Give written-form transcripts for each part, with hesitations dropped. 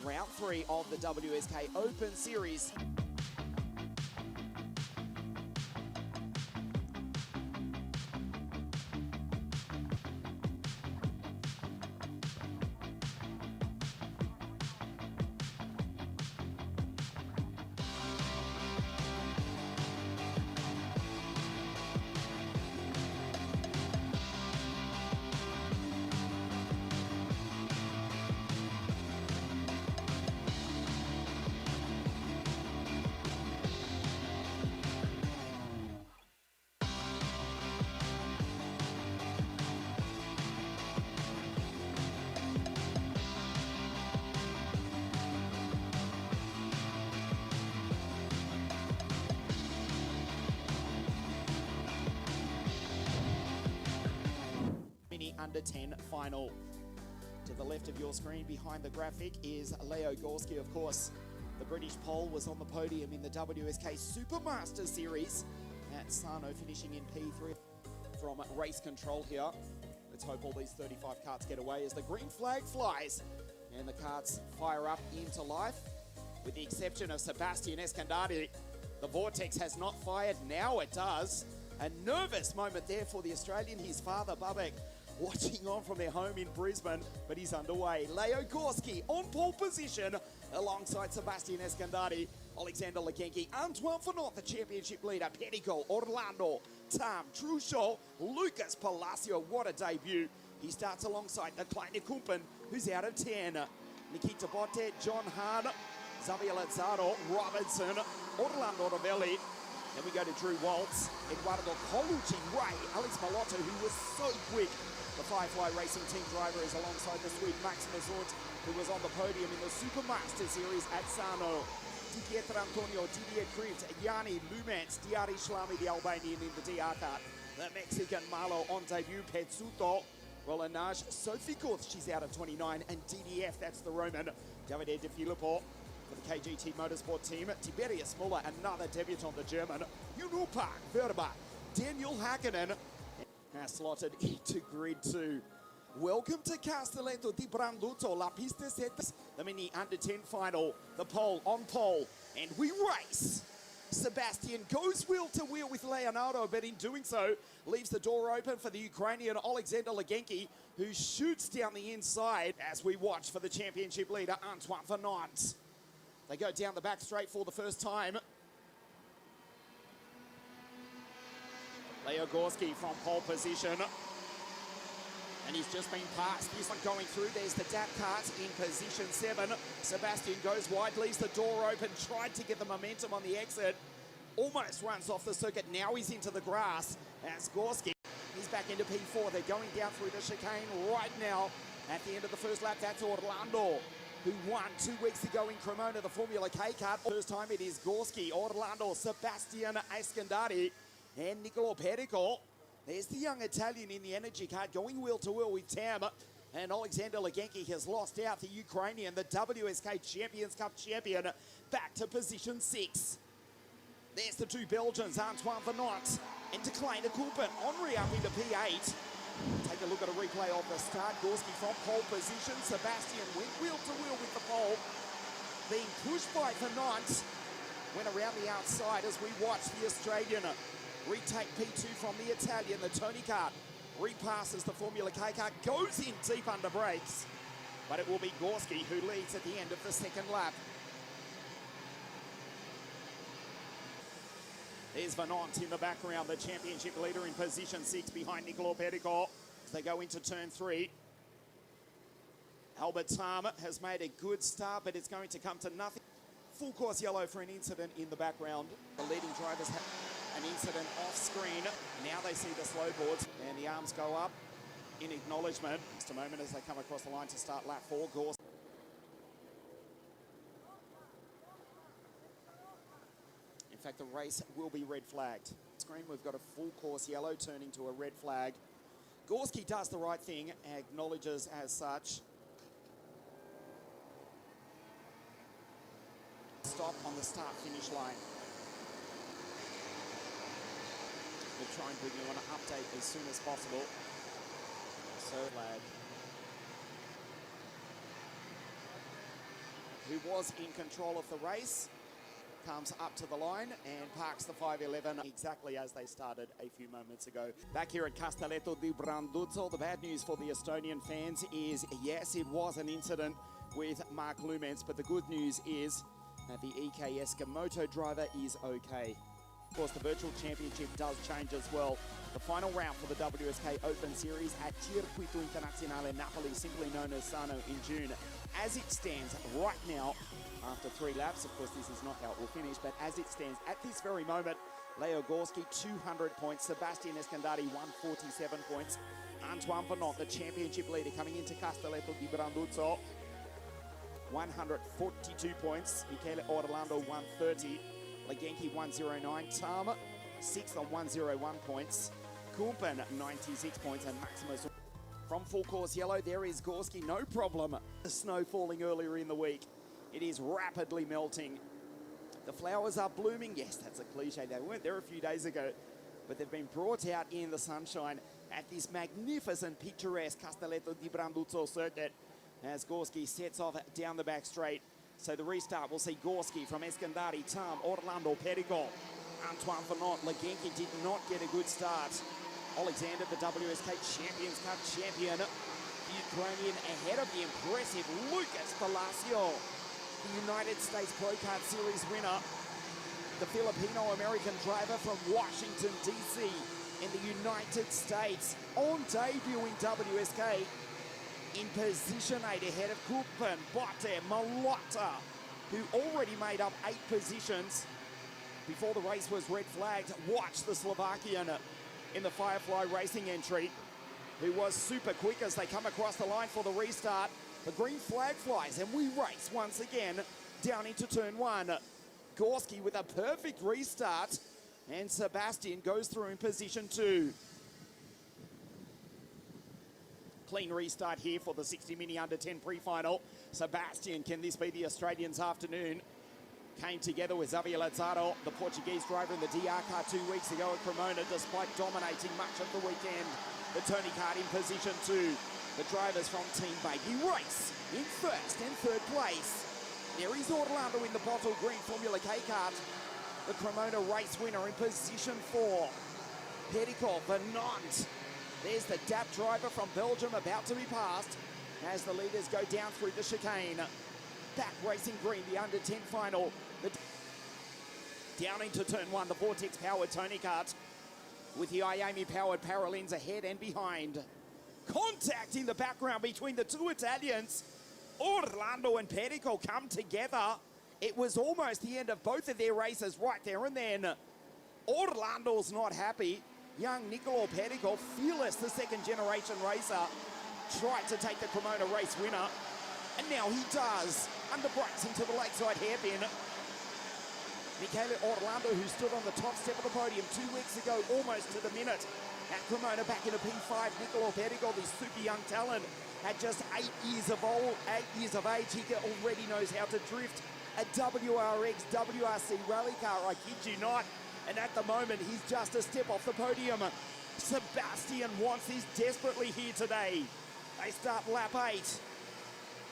round 3 of the WSK Open Series. Under 10 final. To the left of your screen behind the graphic is Leo Gorski, of course. The British pole was on the podium in the WSK Supermaster Series at Sarno, finishing in P3 from race control here. Let's hope all these 35 karts get away as the green flag flies and the karts fire up into life. With the exception of Sebastian Escandari, the Vortex has not fired. Now it does. A nervous moment there for the Australian, his father Babek, watching on from their home in Brisbane, but he's underway. Leo Gorski on pole position alongside Sebastian Escandari, Alexander Legenki, Antoine Fanot, the championship leader, Perico, Orlando, Tam, Trusho, Lucas Palacio. What a debut. He starts alongside the Kleine Kumpen, who's out of 10. Nikita Botte, John Hahn, Xavier Lazzaro, Robinson, Orlando Ravelli. Then we go to Drew Waltz, Eduardo Colucci, Ray, Alex Malotto, who was so quick. The Firefly Racing Team driver is alongside the Swede Max Mazut, who was on the podium in the Supermaster Series at Sarno. Di Pietro Antonio, Didier Crivt, Yanni Lumens, Diari Shlami, the Albanian in the DR kart. The Mexican Malo on debut, Pezzuto, Rolanage, Sophie Kurth, she's out of 29, and DDF, that's the Roman, Davide De Filippo. For the KGT Motorsport team, Tiberius Muller, another debutant, the German, Unupa Verba, Daniel Hakkinen, slotted into grid 2. Welcome to Castelletto di Brandutto, La Pista Sette, the mini under 10 final, the pole on pole, and we race. Sebastian goes wheel to wheel with Leonardo, but in doing so, leaves the door open for the Ukrainian Alexander Legenki, who shoots down the inside as we watch for the championship leader, Antoine Fanot. They go down the back straight for the first time. Leo Gorski from pole position. And he's just been passed. This one going through. There's the DAP kart in position 7. Sebastian goes wide, leaves the door open, tried to get the momentum on the exit. Almost runs off the circuit. Now he's into the grass. As Gorski, he's back into P4. They're going down through the chicane right now. At the end of the first lap, that's Orlando, who won 2 weeks ago in Cremona, the Formula K kart. First time it is Gorski, Orlando, Sebastian Escandari, and Nicolo Perico. There's the young Italian in the energy kart going wheel to wheel with Tam. And Alexander Legenki has lost out, the Ukrainian, the WSK Champions Cup champion, back to position 6. There's the two Belgians, Antoine Fanot and Kleine Kumpen. Henri up into P8. Take a look at a replay of the start. Gorski from pole position. Sebastian went wheel to wheel with the pole. Being pushed by Fanot. Went around the outside as we watch the Australian retake P2 from the Italian. The Tony kart repasses the Formula K kart, goes in deep under brakes, but it will be Gorski who leads at the end of the second lap. There's Vanant in the background, the championship leader in position 6 behind Nicolo Perico as they go into turn 3. Albert Tam has made a good start, but it's going to come to nothing. Full course yellow for an incident in the background. The leading drivers have an incident off screen. Now they see the slow boards and the arms go up in acknowledgement. Just a moment as they come across the line to start lap 4. Gorski. In fact, the race will be red flagged. Screen, we've got a full course yellow turning to a red flag. Gorski does the right thing, acknowledges as such. Stop on the start-finish line. We'll try and bring you an update as soon as possible. So, lad. who was in control of the race, comes up to the line and parks the 511 exactly as they started a few moments ago. Back here at Castelletto di Branduzzo, the bad news for the Estonian fans is, yes, it was an incident with Mark Lumens, but the good news is that the WSK moto driver is okay. Of course, the virtual championship does change as well. The final round for the WSK Open Series at Circuito Internazionale Napoli, simply known as Sano, in June. As it stands right now, after 3 laps, of course this is not how it will finish, but as it stands at this very moment, Leo Gorski 200 points, Sebastian Escandari 147 points, Antoine Venant, the championship leader coming into Castelletto di Branduzzo, 142 points, Michele Orlando 130, Legenki 109, Tam 6th on 101 points, Kumpen 96 points, and Maximus. From full course yellow, there is Gorski, no problem. The snow falling earlier in the week. It is rapidly melting. The flowers are blooming. Yes, that's a cliche. They weren't there a few days ago, but they've been brought out in the sunshine at this magnificent, picturesque Castelletto di Branduzzo circuit as Gorski sets off down the back straight. So the restart will see Gorski from Escandari, Tam, Orlando, Perigol, Antoine Venant. Legenki did not get a good start. Alexander, the WSK Champions Cup champion, the Ukrainian ahead of the impressive Lucas Palacio, the United States Pro Kart Series winner, the Filipino-American driver from Washington, D.C. in the United States, on debut in WSK, in position 8 ahead of Kumpen, Botte, Malotta, who already made up 8 positions before the race was red flagged. Watch the Slovakian in the Firefly Racing entry, who was super quick as they come across the line for the restart. The green flag flies and we race once again down into turn 1. Gorski with a perfect restart, and Sebastian goes through in position 2. Clean restart here for the 60 Mini Under 10 pre-final. Sebastian, can this be the Australians' afternoon? Came together with Xavier Lazaro, the Portuguese driver in the DR car 2 weeks ago at Cremona, despite dominating much of the weekend. The Tony Kart in position 2. The drivers from Team Baby race in first and third place. There is Orlando in the bottle green Formula K kart. The Cremona race winner in position 4. Pericol, Venant. There's the DAP driver from Belgium about to be passed as the leaders go down through the chicane. Back racing green, the under 10 final. Down into turn 1, the Vortex powered Tony Kart with the Iami powered Paralins ahead and behind. Contact in the background between the 2 Italians. Orlando and Pericol come together. It was almost the end of both of their races right there and then. Orlando's not happy. Young Nicolo Pericol, fearless, the second generation racer, tried to take the Cremona race winner. And now he does. Under brakes into the lakeside hairpin. Michele Orlando, who stood on the top step of the podium 2 weeks ago, almost to the minute. At Cremona, back in a P5, Nicolo Pericol, this super young talent, at just 8 years of age, he already knows how to drift a WRX, WRC rally car, I kid you not. And at the moment, he's just a step off the podium. Sebastian wants this desperately here today. They start lap 8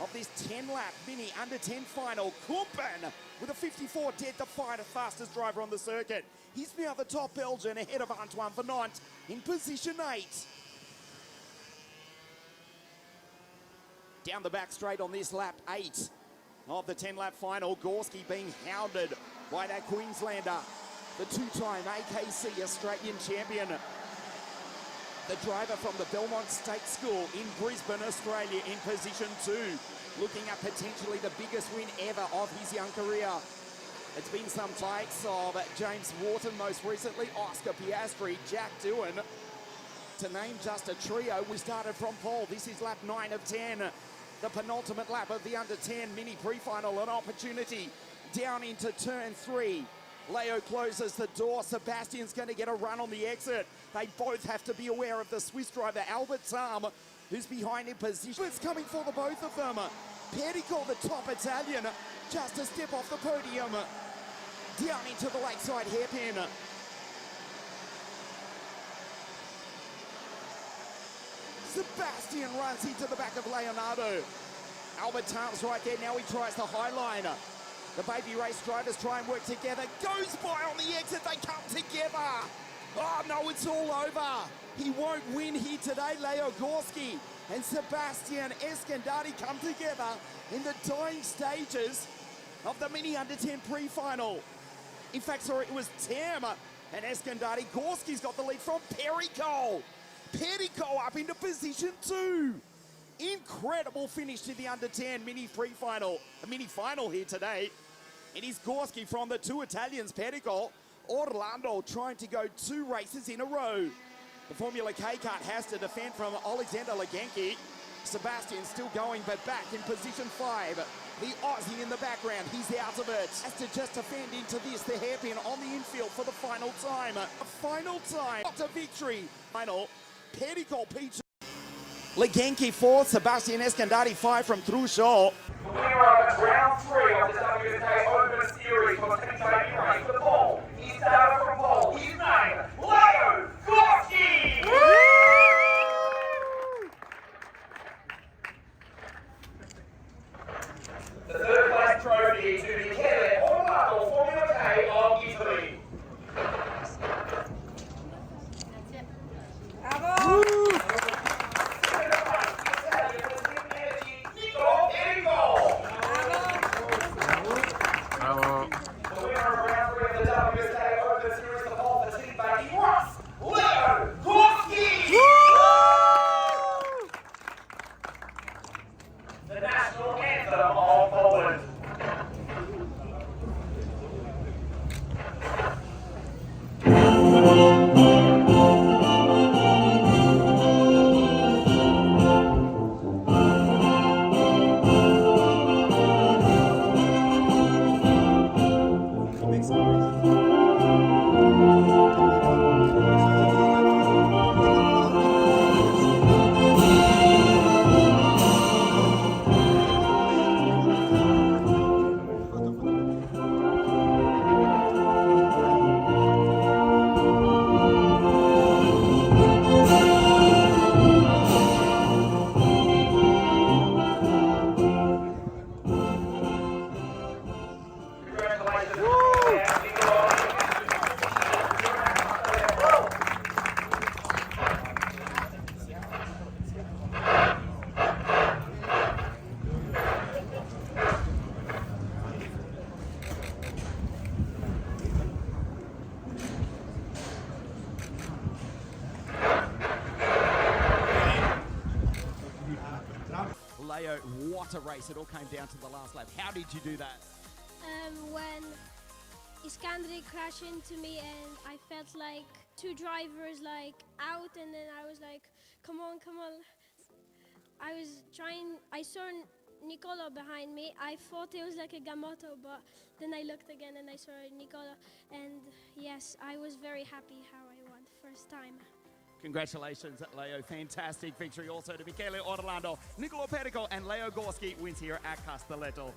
of this 10-lap Mini Under 10 final. Kumpen with a 54 dead to fight, the fastest driver on the circuit. He's now the top Belgian ahead of Antoine Venant in position 8. Down the back straight on this lap 8 of the 10-lap final. Gorski being hounded by that Queenslander, the 2-time AKC Australian champion. The driver from the Belmont State School in Brisbane, Australia, in position 2. Looking at potentially the biggest win ever of his young career. It's been some fights of James Wharton, most recently Oscar Piastri, Jack Doohan. To name just a trio, we started from pole. This is lap 9 of 10. The penultimate lap of the under 10 mini pre-final, an opportunity down into turn 3. Leo closes the door. Sebastian's going to get a run on the exit. They both have to be aware of the Swiss driver, Albert Sam, who's behind in position. It's coming for the both of them. Pericol, the top Italian, just a step off the podium. Down into the lakeside hairpin. Sebastian runs into the back of Leonardo. Albert Tart's right there. Now he tries the high line. The baby race drivers try and work together. Goes by on the exit. They come together. Oh, no, it's all over. He won't win here today. Leonardo Gorski and Sebastian Escandati come together in the dying stages of the mini under 10 pre-final. In fact, sorry, it was Tam and Escandati. Gorski's got the lead from Perico. Perico up into position 2. Incredible finish to the under 10 mini pre-final, a mini final here today. It is Gorski from the 2 Italians, Perico. Orlando trying to go 2 races in a row. The Formula K kart has to defend from Alexander Leganki. Sebastian still going, but back in position 5. The Aussie in the background, he's out of it. Has to just defend into this, the hairpin on the infield for the final time. A final time, not a victory. Final, Perico P2. Leganki 4th, Sebastian Escandati 5 from Truscio. The winner of round 3 of the WSK Open Series for the Team Baby Race, the pole. He started from pole. His name, Leonardo Gorski! The 3rd place trophy to the Castelletto Formula K of Italy. The winner of round 3 of the WSK Open Series, the pole for Team Baby Ross, Leonardo Gorski! The national anthem of Poland. Leo, what a race. It all came down to the last lap. How did you do that? When Iskandari crashed into me and I felt like 2 drivers like out, and then I was like, come on, come on. I saw Nicola behind me. I thought it was like a Gamoto, but then I looked again and I saw Nicola, and yes, I was very happy how I won first time. Congratulations, Leo. Fantastic victory also to Michele Orlando. Niccolo Perico and Leonardo Gorski wins here at Castelletto.